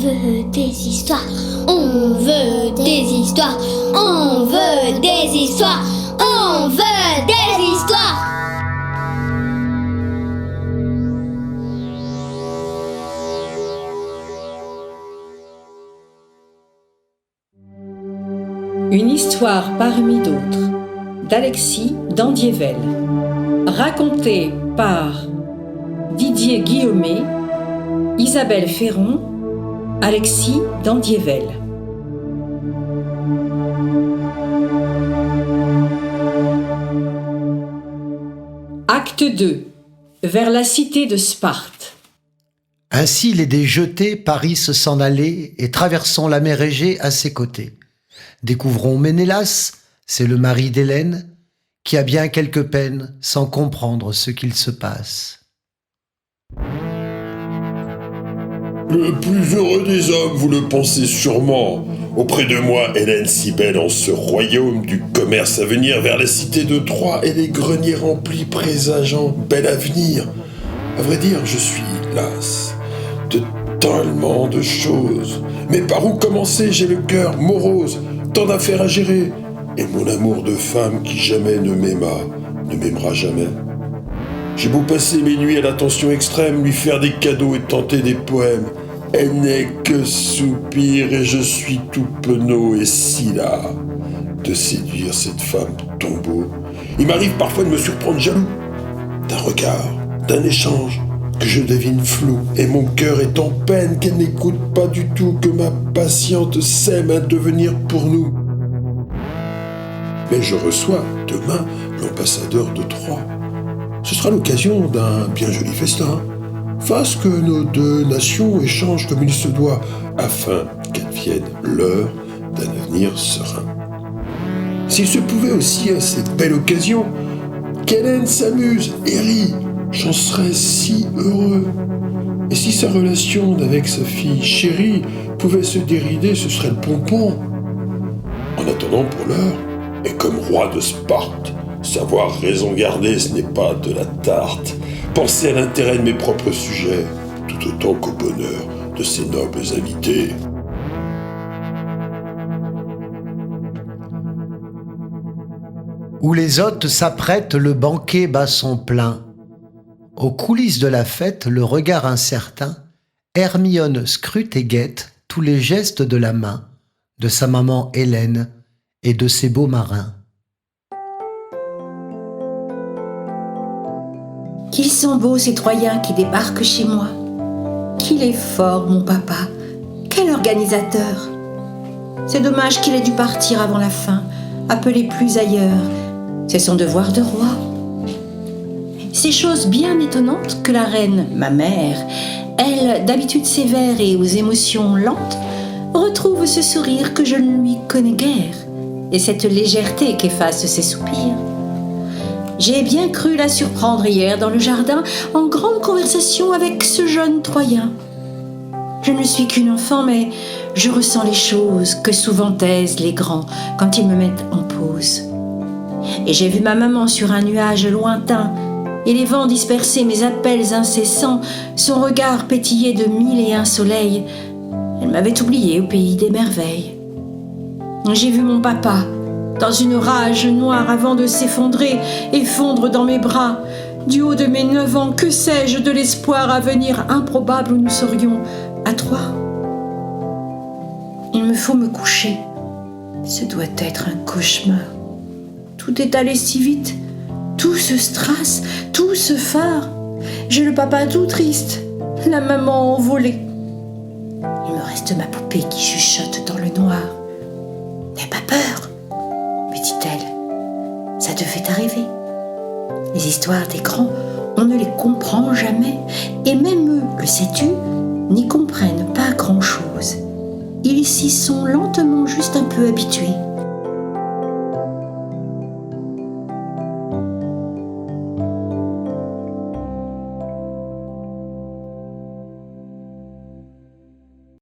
veut des histoires, on veut des histoires, on veut des histoires, on veut des histoires. Une histoire parmi d'autres d'Alexis d'Andievel, racontée par Didier Guillaumet, Isabelle Ferron, Alexis d'Andievel. Acte 2. Vers la cité de Sparte. Ainsi les dés jetés parissent s'en aller et traversons la mer Égée à ses côtés. Découvrons Ménélas, c'est le mari d'Hélène, qui a bien quelque peine sans comprendre ce qu'il se passe. Le plus heureux des hommes, vous le pensez sûrement. Auprès de moi, Hélène si belle en ce royaume du commerce à venir vers la cité de Troie et les greniers remplis présageant bel avenir. À vrai dire, je suis las de tellement de choses. Mais par où commencer? J'ai le cœur morose, tant d'affaires à gérer. Et mon amour de femme qui jamais ne m'aimera jamais. J'ai beau passer mes nuits à l'attention extrême, lui faire des cadeaux et tenter des poèmes. Elle n'est que soupir et je suis tout penaud et si là de séduire cette femme tombeau. Il m'arrive parfois de me surprendre jaloux d'un regard, d'un échange que je devine flou et mon cœur est en peine qu'elle n'écoute pas du tout que ma patiente sème un devenir pour nous. Mais je reçois demain l'ambassadeur de Troie. Ce sera l'occasion d'un bien joli festin. Fasse que nos deux nations échangent comme il se doit, afin qu'advienne l'heure d'un avenir serein. S'il se pouvait aussi à cette belle occasion qu'Hélène s'amuse et rit, j'en serais si heureux. Et si sa relation avec sa fille chérie pouvait se dérider, ce serait le pompon. En attendant pour l'heure, et comme roi de Sparte, savoir raison garder, ce n'est pas de la tarte. Penser à l'intérêt de mes propres sujets, tout autant qu'au bonheur de ces nobles invités. Où les hôtes s'apprêtent, le banquet bat son plein. Aux coulisses de la fête, le regard incertain, Hermione scrute et guette tous les gestes de la main de sa maman Hélène et de ses beaux marins. Qu'ils sont beaux ces Troyens qui débarquent chez moi. Qu'il est fort, mon papa. Quel organisateur. C'est dommage qu'il ait dû partir avant la fin, appeler plus ailleurs. C'est son devoir de roi. C'est chose bien étonnante que la reine, ma mère, elle, d'habitude sévère et aux émotions lentes, retrouve ce sourire que je ne lui connais guère, et cette légèreté qu'efface ses soupirs. J'ai bien cru la surprendre hier dans le jardin en grande conversation avec ce jeune Troyen. Je ne suis qu'une enfant, mais je ressens les choses que souvent taisent les grands quand ils me mettent en pause. Et j'ai vu ma maman sur un nuage lointain, et les vents dispersaient mes appels incessants, son regard pétillait de mille et un soleils. Elle m'avait oublié au pays des merveilles. J'ai vu mon papa, dans une rage noire avant de s'effondrer et fondre dans mes bras. Du haut de mes 9 ans, que sais-je de l'espoir à venir improbable où nous serions à Troie? Il me faut me coucher. Ce doit être un cauchemar. Tout est allé si vite. Tout se strasse, tout se phare. J'ai le papa tout triste, la maman envolée. Il me reste ma poupée qui chuchote dans le noir. N'aie pas peur, me dit-elle. Ça devait arriver. Les histoires des grands, on ne les comprend jamais. Et même eux, le sais-tu, n'y comprennent pas grand-chose. Ils s'y sont lentement juste un peu habitués.